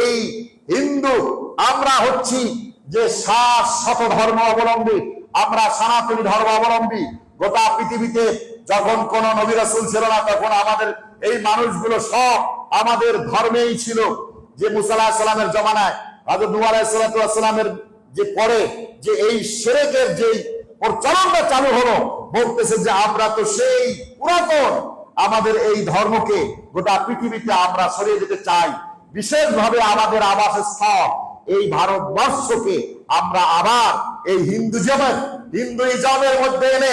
এই হিন্দু আমরা হচ্ছি যে শত ধর্ম অবলম্বী, আমরা সনাতনী ধর্ম অবলম্বী। গোটা পৃথিবীতে যখন কোন নবী রাসূল ছিল না, তখন আমাদের এই মানুষগুলো সব আমাদের ধর্মেই ছিল। যে মুসা আলাইহিস সালামের জমানায় হযরত নূহ আলাইহিস সালামের যে পরে যে এই শিরকের যে প্রচলনটা চালু হলো, বলতেছে যে আমরা তো সেই পুরাতন আমাদের এই ধর্মকে গোটা পৃথিবীতে আমরা ছড়িয়ে দিতে চাই। বিশেষভাবে আমাদের আবাসস্থল এই ভারতবর্ষকে আমরা আবার এই হিন্দুইজমের মধ্যে এনে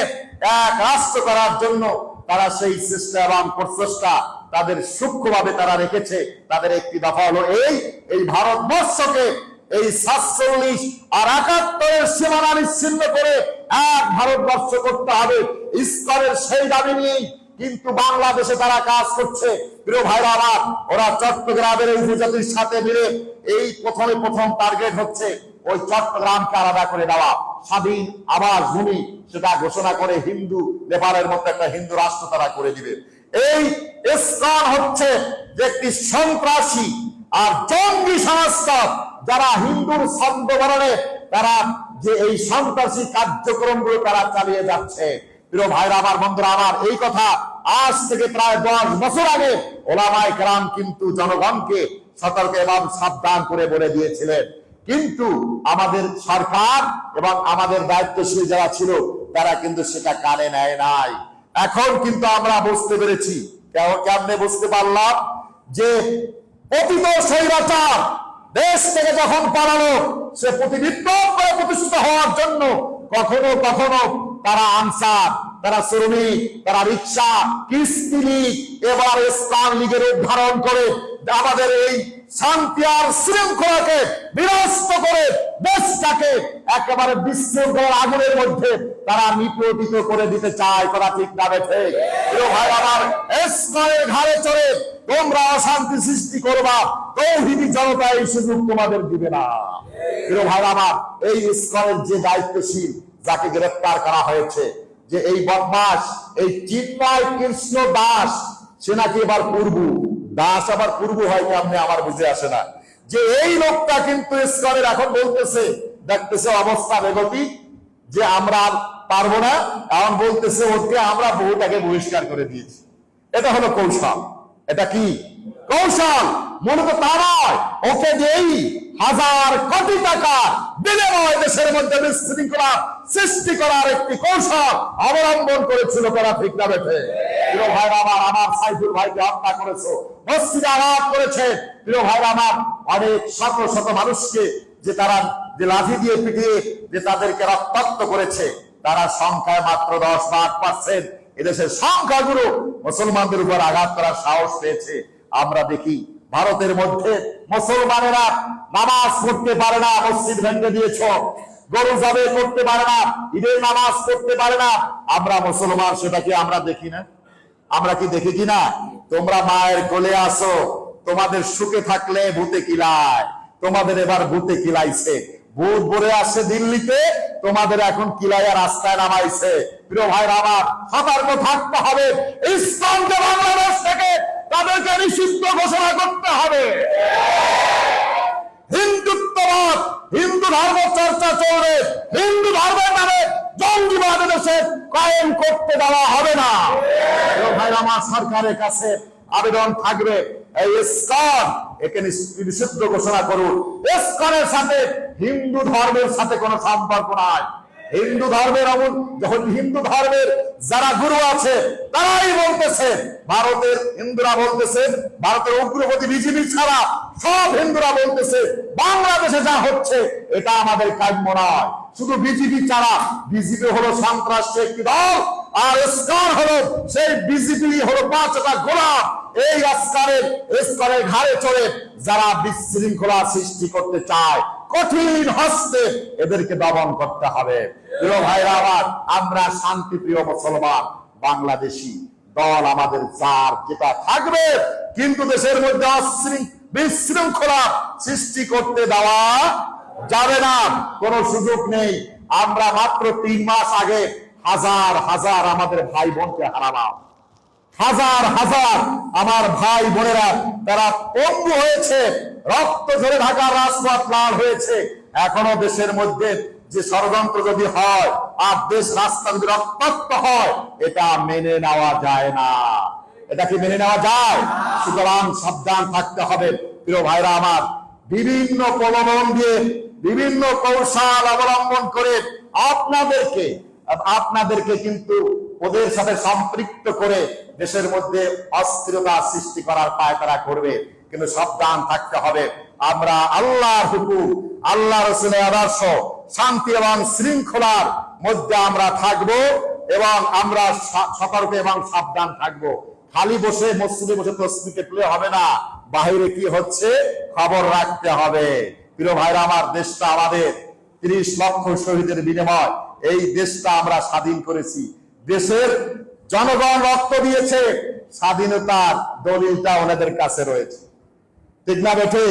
এক রাষ্ট্র করার জন্য তারা সেই চেষ্টা এবং প্রচেষ্টা তাদের সূক্ষ্মভাবে তারা রেখেছে। তাদের একটি দফা হলো এই ভারতবর্ষকে এই 47 আর 71 সীমানা নিশ্চিহ্ন করে এক ভারতবর্ষ করতে হবে। ইসলামের সেই দাবি নিয়েই কিন্তু বাংলাদেশে তারা কাজ করছে। প্রিয় ভাইরা আমার, ওরা চট্টগ্রামের উপজাতির সাথে মিলে এই প্রথম টার্গেট হচ্ছে ওই চট্টগ্রামকে আলাদা করে দেওয়া, স্বাধীন আবাস ভূমি সেটা ঘোষণা করে হিন্দু নেপালের মতো একটা হিন্দু রাষ্ট্র তারা করে দিবে। এই ইসলাম হচ্ছে যে একটি সন্ত্রাসী আর জঙ্গি সংস্থা, যারা হিন্দুর ছদ্মবেশে তারা যে এই সন্ত্রাসী কার্যক্রমগুলো তারা চালিয়ে যাচ্ছে। প্রিয় ভাইরা আমার, বন্ধুরা আমার, এই কথা আজ থেকে প্রায় 10 বছর আগে ওলামায়ে কেরাম কিন্তু জনগণকে সতর্ক এবং সাবধান করে বলে দিয়েছিলেন। কিন্তু আমাদের সরকার এবং আমাদের দায়িত্বশীল যারা ছিল তারা কিন্তু সেটা কানে নেয় নাই। এখন কিন্তু আমরা বুঝতে পেরেছি। কেমনে বুঝতে পারলাম? যে পতিত স্বৈরাচার দেশ থেকে যখন পালালো, সে প্রতিবিপ্লব করে প্রতিষ্ঠিত হওয়ার জন্য কখনো কখনো তারা আনসার, তারা শ্রমিক, তারা রিক্সা, কিস্তি লীগ, এবার ইসলাম লীগের উদ্ধারণ করে আমাদের এই শান্তি আর শৃঙ্খলাকে বিনষ্ট করে দেশটাকে একেবারে বিশৃঙ্খলার আগুনের মধ্যে তারা নিপতিত করে দিতে চায়। করা ঠিক না বেঠে? প্রিয় ভাই আমার, ইসলামের ঘাড়ে চড়ে তোমরা অশান্তি সৃষ্টি করবা, তৌহিদি জনতা এই সুযোগ তোমাদের দিবে না। প্রিয় ভাই আমার, এই ইসলামের যে দায়িত্বশীল যাকে গ্রেফতার করা হয়েছে, যে এই বদমাস এই চিন্ময় কৃষ্ণ দাস, সে নাকি এবার পূর্বু দাস, আবার পূর্ব হয় কেমনে আমার বুঝে আসে না। যে এই লোকটা কিন্তু ইসলামের এখন বলতেছে, দেখতেছে অবস্থা বেগতিক, যে আমরা পারবো না, এখন বলতেছে ওকে আমরা বহুটাকে বহিষ্কার করে দিয়েছি। এটা হলো কৌশল। এটা কি কৌশল? মূলত তা নয়, ওকে যেই 1000 কোটি টাকা বিনিময় দেশের মধ্যে বিশৃঙ্খলা সৃষ্টি করার একটি কৌশল অবলম্বন করেছিল। তারা ঠিক না বেঠে? প্রিয় ভাইরা আমার, আমার সাইফুল ভাইকে হত্যা করেছে, মসজিদে আঘাত করেছে। প্রিয় ভাইরা আমার, অনেক শত শত মানুষকে যে তারা যে লাঠি দিয়ে পিটিয়ে যে তাদেরকে রক্তাক্ত করেছে, তারা সংখ্যায় মাত্র 10 বা 8%। এদেশের সংখ্যাগুলো মুসলমানদের উপর আঘাত করার সাহস পেয়েছে। আমরা দেখি ভারতের মধ্যে মুসলমানেরা নামাজ পড়তে পারে না, মসজিদ ভেঙে দিয়েছ। গরু জবে করতে পারে না, ঈদের নামাজ পড়তে পারে না। আমরা মুসলমান সেটাকে আমরা দেখি না? আমরা কি দেখি কিনা? তোমরা মায়ের কোলে আসো, তোমাদের সুখে থাকলে ভূতে কিলায়। তোমাদের এবার ভূতে কিলাইছে, ভূত ভরে আসছে দিল্লিতে, তোমাদের এখন কিলাইয়া রাস্তায় নামাইছে। প্রিয় ভাইরা আমার, সতর্ক থাকতে হবে। ইসলামকে বাংলাদেশ থেকে তাদেরকে নিষিদ্ধ ঘোষণা করতে হবে। হিন্দুত্ববাদ, হিন্দু ধর্ম চর্চা চলবে, হিন্দু ধর্মের নামে জঙ্গিবাদ দেশে কায়েম করতে দেওয়া হবে না। ভাই আমার, সরকারের কাছে আবেদন থাকবে, এই ইসলাম একে নিষিদ্ধ ঘোষণা করুন। ইসলামের সাথে হিন্দু ধর্মের সাথে কোনো সম্পর্ক নাই। হিন্দু ধর্মের যখন হিন্দু ধর্মের যারা গুরু আছে তারাই বলতেছে, ভারতের হিন্দুরা বলতেছে, ভারতের উগ্রপন্থী বিজেপি ছাড়া সব হিন্দুরা বলতেছে বাংলাদেশে যা হচ্ছে এটা আমাদের কাম্য নয়। শুধু বিজেপি ছাড়া, বিজেপি হলো সন্ত্রাসী একটি দল, আর ইসলাম হলো সেই বিজেপি হলো 5টা গোলাম। এই ইসলামের ঘাড়ে চড়ে যারা বিশৃঙ্খলা সৃষ্টি করতে চায়, কঠিন হস্তে এদেরকে দমন করতে হবে। প্রিয় ভাইরা আমার, আমরা শান্তিপ্রিয় মুসলমান বাংলাদেশি দল, আমাদের যার যেটা থাকবে, কিন্তু দেশের মধ্যে বিশৃঙ্খলা সৃষ্টি করতে দেওয়া যাবে না, কোনো সুযোগ নেই। আমরা মাত্র 3 মাস আগে হাজার হাজার আমাদের ভাই বোনকে হারালাম। হাজার হাজার আমার ভাই বোনেরা তারা পঙ্গু হয়েছে, রক্ত ঝরে ঢাকা রাজপথ লাল হয়েছে। এখনো দেশের মধ্যে যে ষড়যন্ত্র যদি হয় আর দেশ রাস্তা যদি রক্তাক্ত হয়, এটা মেনে নেওয়া যায় না। এটা কি মেনে নেওয়া যায়? সুতরাং সাবধান থাকতে হবে প্রিয় ভাইরা আমার। বিভিন্ন প্রলোভন দিয়ে, বিভিন্ন কৌশল অবলম্বন করে আপনাদেরকে কিন্তু ওদের সাথে সম্পৃক্ত করে দেশের মধ্যে অস্থিরতা সৃষ্টি করার পায়তারা করবে। কিন্তু সাবধান থাকতে হবে, আমরা আল্লাহর হুকুম, আল্লাহ রাসূলের আদর্শ, শান্তি এবং শৃঙ্খলার মধ্যে আমরা থাকব এবং আমরা সতর্ক এবং সাবধান থাকব। খালি বসে মসজিদে বসে তসবিহ তুলে হবে না, বাহিরে কি হচ্ছে খবর রাখতে হবে। প্রিয় ভাইরা আমার, দেশটা আমাদের 30 লক্ষ শহীদের বিনিময় এই দেশটা আমরা স্বাধীন করেছি। দেশের জনগণ রক্ত দিয়েছে, স্বাধীনতার দলিলটা ওনাদের কাছে রয়েছে, ঠিক না বেঠে?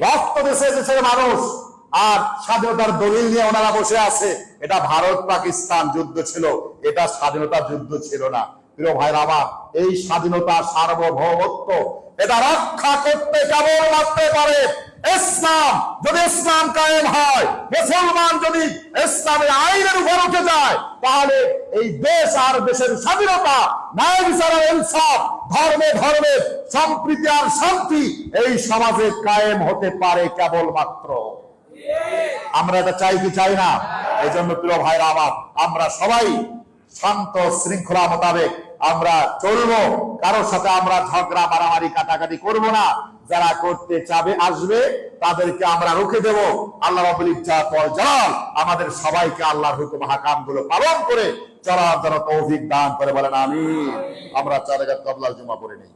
রক্ত দেশে দেশের মানুষ, আর স্বাধীনতার দলিল নিয়ে ওনারা বসে আছে। এটা ভারত পাকিস্তান যুদ্ধ ছিল, এটা স্বাধীনতা যুদ্ধ ছিল না। প্রিয় ভাইরা আমার, এই স্বাধীনতা সার্বভৌমত্ব এটা রক্ষা করতে কেবল মাত্র পারে ইসলাম। যদি ইসলাম কায়েম হয়, মুসলমান যদি ইসলামের আইনের উপর উঠে যায়, তাহলে এই দেশ আর দেশের স্বাধীনতা, ন্যায় বিচার আর ইনসাফ, ধর্মে ধর্মে সম্প্রীতি আর শান্তি এই সমাজে কায়েম হতে পারে কেবলমাত্র। আমরা এটা চাই কি চাই না? এই জন্য প্রিয় ভাইরা আমার, আমরা সবাই শান্ত শৃঙ্খলা মোতাবেক আমরা চলবো। কারোর সাথে আমরা ঝগড়া মারামারি কাটাকাটি করব না। যারা করতে চাবে আসবে, তাদেরকে আমরা রুখে দেব। আল্লাহ রাব্বুল ইজ্জাত ওয়াল জালাল আমাদের সবাইকে আল্লাহর হুকুম হাকাম গুলো পালন করে চলার জন্য তৌফিক দান করে, বলেন আমিন। আমরা 4 রাকাত ক্বাবলাল জুমা পড়ে নিই।